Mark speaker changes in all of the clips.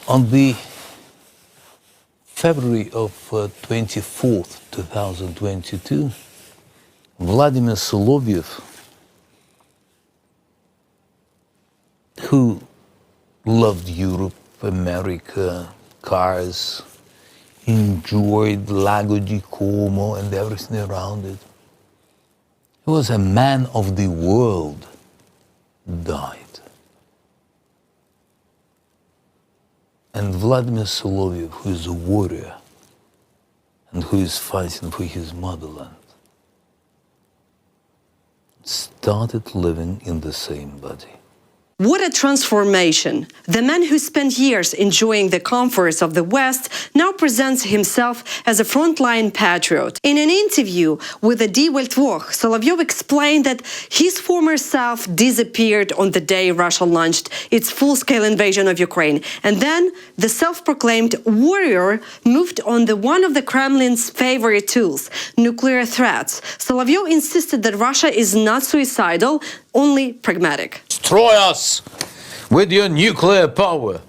Speaker 1: On the February of 24th, 2022, Vladimir Solovyov, who loved Europe, America, cars, enjoyed Lago di Como and everything around it, he was a man of the world, died. And Vladimir Solovyov, who is a warrior and who is fighting for his motherland, started living in the same body.
Speaker 2: What a transformation! The man who spent years enjoying the comforts of the West now presents himself as a frontline patriot. In an interview with the Die Welt Woche, Solovyov explained that his former self disappeared on the day Russia launched its full-scale invasion of Ukraine, and then the self-proclaimed warrior moved on to one of the Kremlin's favorite tools, nuclear threats. Solovyov insisted that Russia is not suicidal, only pragmatic.
Speaker 1: Destroy us with your nuclear power.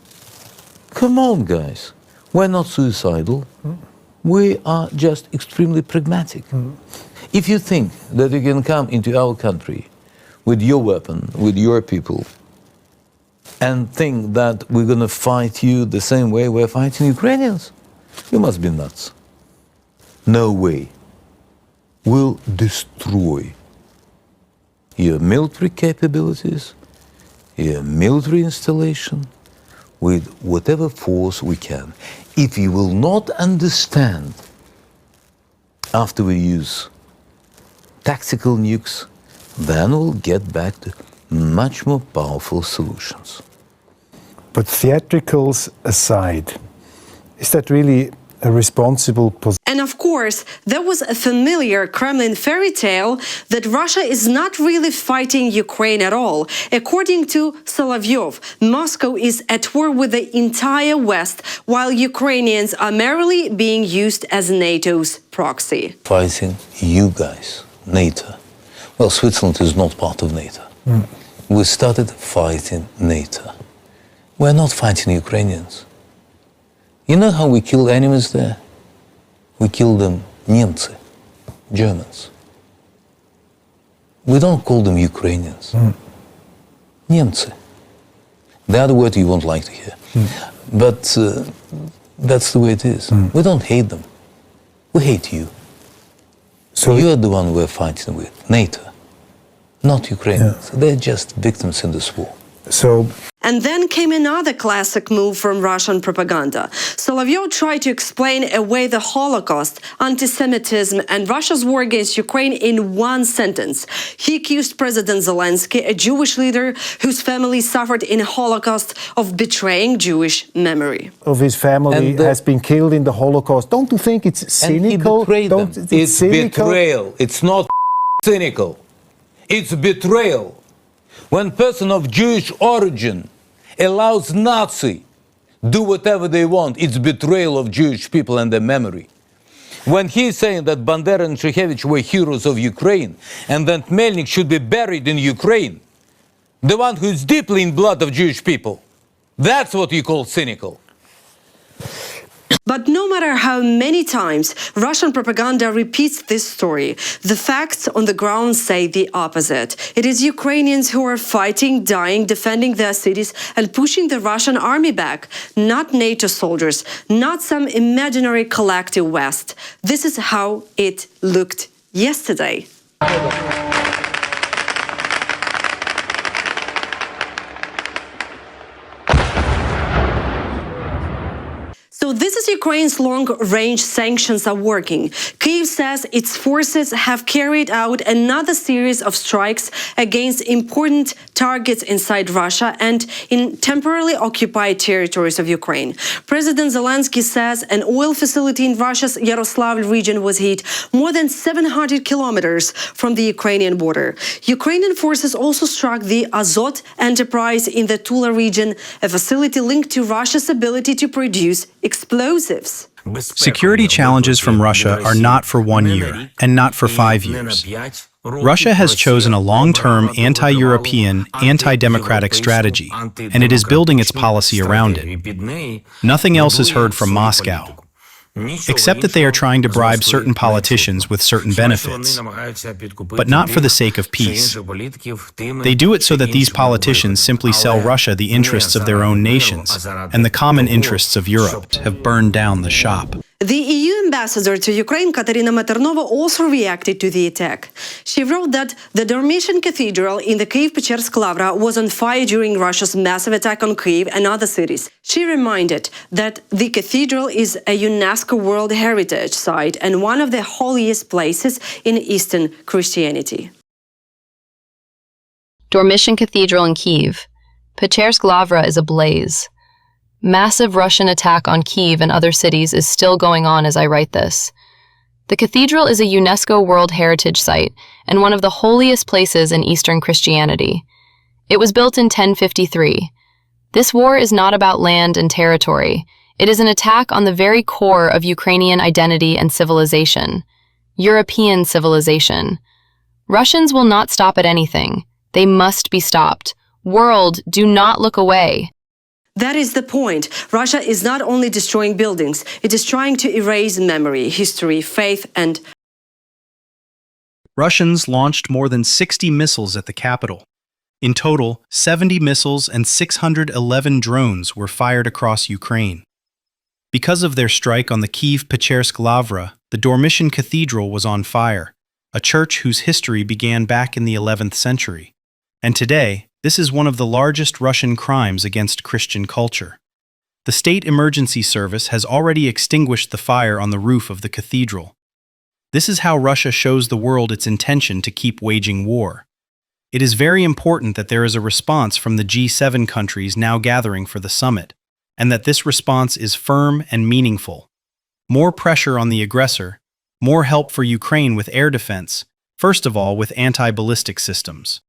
Speaker 1: Come on, guys. We're not suicidal. We are just extremely pragmatic. If you think that you can come into our country with your weapon, with your people, and think that we're going to fight you the same way we're fighting Ukrainians, you must be nuts. No way. We'll destroy your military capabilities, your military installation, with whatever force we can. If you will not understand, after we use tactical nukes, then we'll get back to much more powerful solutions.
Speaker 3: But theatricals aside, is that really a responsible position?
Speaker 2: And of course, there was a familiar Kremlin fairy tale that Russia is not really fighting Ukraine at all. According to Solovyov, Moscow is at war with the entire West, while Ukrainians are merely being used as NATO's proxy.
Speaker 1: Fighting you guys, NATO. Well, Switzerland is not part of NATO. We started fighting NATO. We're not fighting Ukrainians. You know how we kill enemies there? We kill them Немцы, Germans. We don't call them Ukrainians. Немцы. The other word you won't like to hear. But that's the way it is. We don't hate them. We hate you. So you're the one we're fighting with, NATO, not Ukrainians. Yeah. They're just victims in this war.
Speaker 2: And then came another classic move from Russian propaganda. Solovyov tried to explain away the Holocaust, anti-Semitism, and Russia's war against Ukraine in one sentence. He accused President Zelensky, a Jewish leader whose family suffered in the Holocaust, of betraying Jewish memory.
Speaker 3: Of his family has been killed in the Holocaust. Don't you think it's cynical?
Speaker 1: It's cynical? Betrayal. It's not cynical. It's betrayal. When a person of Jewish origin allows Nazi do whatever they want, it's betrayal of Jewish people and their memory. When he's saying that Bandera and Shухevich were heroes of Ukraine and that Melnik should be buried in Ukraine, the one who is deeply in blood of Jewish people, that's what you call cynical.
Speaker 2: But no matter how many times Russian propaganda repeats this story, the facts on the ground say the opposite. It is Ukrainians who are fighting, dying, defending their cities and pushing the Russian army back, not NATO soldiers, not some imaginary collective West. This is how it looked yesterday. So this is Ukraine's long-range sanctions are working. Kyiv says its forces have carried out another series of strikes against important targets inside Russia and in temporarily occupied territories of Ukraine. President Zelensky says an oil facility in Russia's Yaroslavl region was hit more than 700 kilometers from the Ukrainian border. Ukrainian forces also struck the Azot enterprise in the Tula region, a facility linked to Russia's ability to produce explosives.
Speaker 4: Security challenges from Russia are not for 1 year and not for 5 years. Russia has chosen a long-term anti-European, anti-democratic strategy, and it is building its policy around it. Nothing else is heard from Moscow, except that they are trying to bribe certain politicians with certain benefits, but not for the sake of peace. They do it so that these politicians simply sell Russia the interests of their own nations, and the common interests of Europe have burned down the shop.
Speaker 2: The EU ambassador to Ukraine, Katerina Maternova, also reacted to the attack. She wrote that the Dormition Cathedral in the Kyiv Pechersk Lavra was on fire during Russia's massive attack on Kyiv and other cities. She reminded that the cathedral is a UNESCO World Heritage Site and one of the holiest places in Eastern Christianity.
Speaker 5: Dormition Cathedral in Kyiv. Pechersk Lavra is ablaze. Massive Russian attack on Kyiv and other cities is still going on as I write this. The cathedral is a UNESCO World Heritage Site and one of the holiest places in Eastern Christianity. It was built in 1053. This war is not about land and territory. It is an attack on the very core of Ukrainian identity and civilization, European civilization. Russians will not stop at anything. They must be stopped. World, do not look away.
Speaker 2: That is the point. Russia is not only destroying buildings, it is trying to erase memory, history, faith, and...
Speaker 4: Russians launched more than 60 missiles at the capital. In total, 70 missiles and 611 drones were fired across Ukraine. Because of their strike on the Kyiv-Pechersk Lavra, the Dormition Cathedral was on fire, a church whose history began back in the 11th century. And today, this is one of the largest Russian crimes against Christian culture. The State Emergency Service has already extinguished the fire on the roof of the cathedral. This is how Russia shows the world its intention to keep waging war. It is very important that there is a response from the G7 countries now gathering for the summit, and that this response is firm and meaningful. More pressure on the aggressor, more help for Ukraine with air defense, first of all with anti-ballistic systems.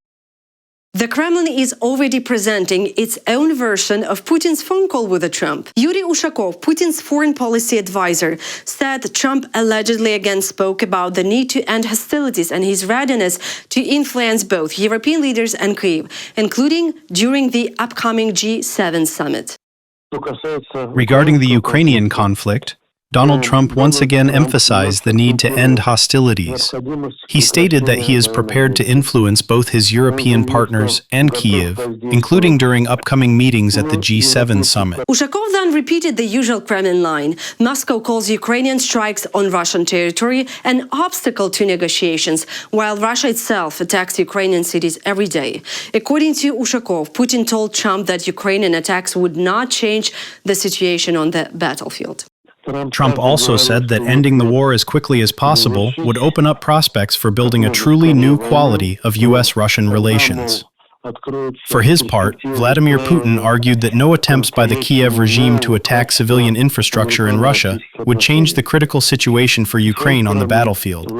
Speaker 2: The Kremlin is already presenting its own version of Putin's phone call with Trump. Yuri Ushakov, Putin's foreign policy advisor, said Trump allegedly again spoke about the need to end hostilities and his readiness to influence both European leaders and Kyiv, including during the upcoming G7 summit.
Speaker 4: Regarding the Ukrainian conflict, Donald Trump once again emphasized the need to end hostilities. He stated that he is prepared to influence both his European partners and Kyiv, including during upcoming meetings at the G7 summit.
Speaker 2: Ushakov then repeated the usual Kremlin line. Moscow calls Ukrainian strikes on Russian territory an obstacle to negotiations, while Russia itself attacks Ukrainian cities every day. According to Ushakov, Putin told Trump that Ukrainian attacks would not change the situation on the battlefield.
Speaker 4: Trump also said that ending the war as quickly as possible would open up prospects for building a truly new quality of U.S.-Russian relations. For his part, Vladimir Putin argued that no attempts by the Kiev regime to attack civilian infrastructure in Russia would change the critical situation for Ukraine on the battlefield.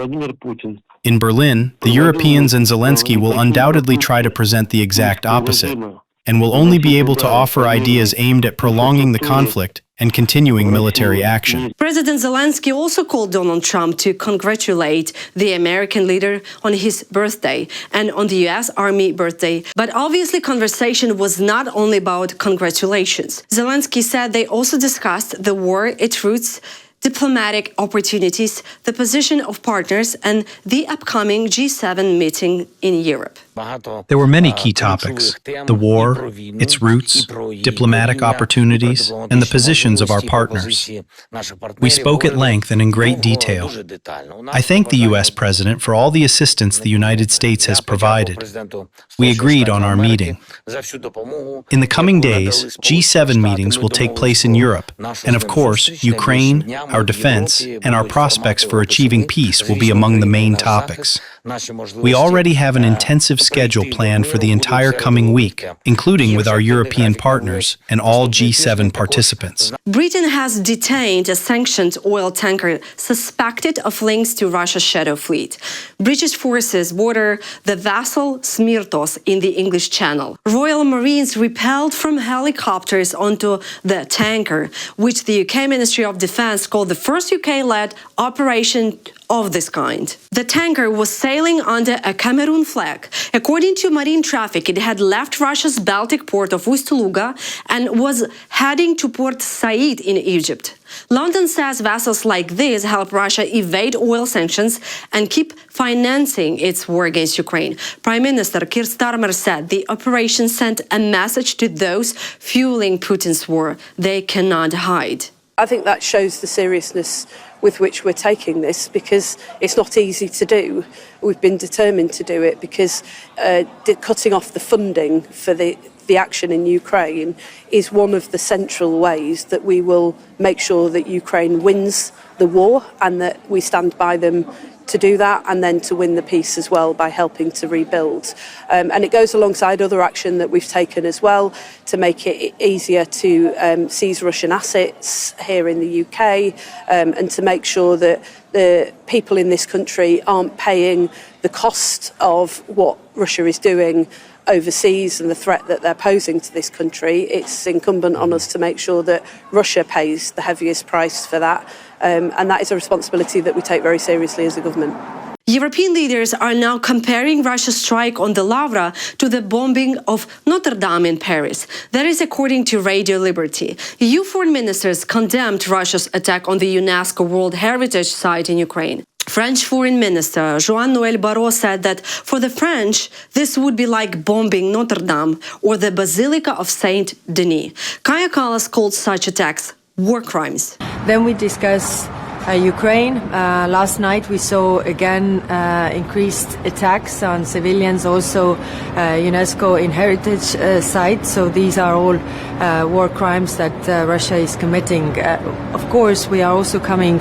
Speaker 4: In Berlin, the Europeans and Zelensky will undoubtedly try to present the exact opposite, and will only be able to offer ideas aimed at prolonging the conflict and continuing military action.
Speaker 2: President Zelensky also called Donald Trump to congratulate the American leader on his birthday and on the U.S. Army birthday. But obviously, conversation was not only about congratulations. Zelensky said they also discussed the war, its roots, diplomatic opportunities, the position of partners, and the upcoming G7 meeting in Europe.
Speaker 4: There were many key topics: the war, its roots, diplomatic opportunities, and the positions of our partners. We spoke at length and in great detail. I thank the U.S. President for all the assistance the United States has provided. We agreed on our meeting. In the coming days, G7 meetings will take place in Europe, and of course, Ukraine, our defense, and our prospects for achieving peace will be among the main topics. We already have an intensive schedule planned for the entire coming week, including with our European partners and all G7 participants.
Speaker 2: Britain has detained a sanctioned oil tanker suspected of links to Russia's shadow fleet. British forces border the vessel Smirtos in the English Channel. Royal Marines repelled from helicopters onto the tanker, which the UK Ministry of Defence called called the first UK-led operation of this kind. The tanker was sailing under a Cameroon flag. According to marine traffic, it had left Russia's Baltic port of Ust-Luga and was heading to Port Said in Egypt. London says vessels like this help Russia evade oil sanctions and keep financing its war against Ukraine. Prime Minister Keir Starmer said the operation sent a message to those fueling Putin's war. They cannot hide.
Speaker 6: I think that shows the seriousness with which we're taking this, because it's not easy to do. We've been determined to do it because cutting off the funding for the action in Ukraine is one of the central ways that we will make sure that Ukraine wins the war, and that we stand by them to do that, and then to win the peace as well by helping to rebuild. And it goes alongside other action that we've taken as well to make it easier to seize Russian assets here in the UK, and to make sure that the people in this country aren't paying the cost of what Russia is doing overseas and the threat that they're posing to this country. It's incumbent on us to make sure that Russia pays the heaviest price for that, and that is a responsibility that we take very seriously as a government.
Speaker 2: European leaders are now comparing Russia's strike on the Lavra to the bombing of Notre Dame in Paris. That is according to Radio Liberty. EU foreign ministers condemned Russia's attack on the UNESCO World Heritage Site in Ukraine. French Foreign Minister Jean-Noël Barrot said that for the French, this would be like bombing Notre Dame or the Basilica of Saint Denis. Kaya Kallas called such attacks war crimes.
Speaker 7: Then we discuss Ukraine. Last night we saw again increased attacks on civilians, also UNESCO in heritage sites. So these are all war crimes that Russia is committing. Of course, we are also coming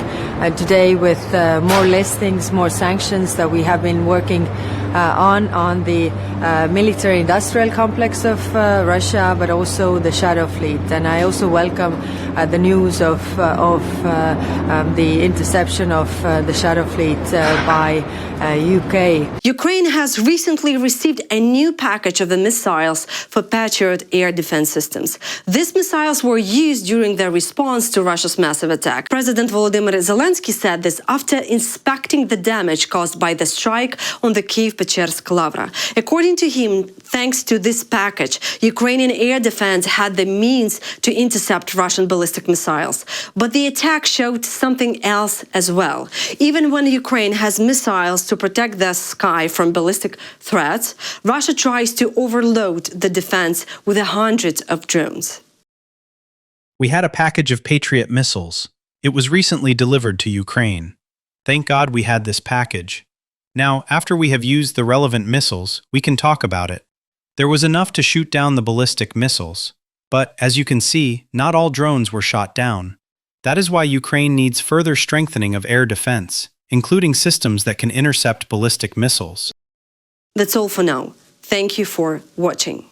Speaker 7: today with more listings, more sanctions that we have been working on the military-industrial complex of Russia, but also the Shadow Fleet. And I also welcome the news of the interception of the Shadow Fleet by UK.
Speaker 2: Ukraine has recently received a new package of the missiles for Patriot air defense systems. These missiles were used during their response to Russia's massive attack. President Volodymyr Zelensky said this after inspecting the damage caused by the strike on the Kyiv Pechersk Lavra. According to him, thanks to this package, Ukrainian air defense had the means to intercept Russian ballistic missiles. But the attack showed something else as well. Even when Ukraine has missiles to protect the sky from ballistic threats, Russia tries to overload the defense with hundreds of drones.
Speaker 4: We had a package of Patriot missiles. It was recently delivered to Ukraine. Thank God we had this package. Now, after we have used the relevant missiles, we can talk about it. There was enough to shoot down the ballistic missiles. But, as you can see, not all drones were shot down. That is why Ukraine needs further strengthening of air defense, including systems that can intercept ballistic missiles.
Speaker 2: That's all for now. Thank you for watching.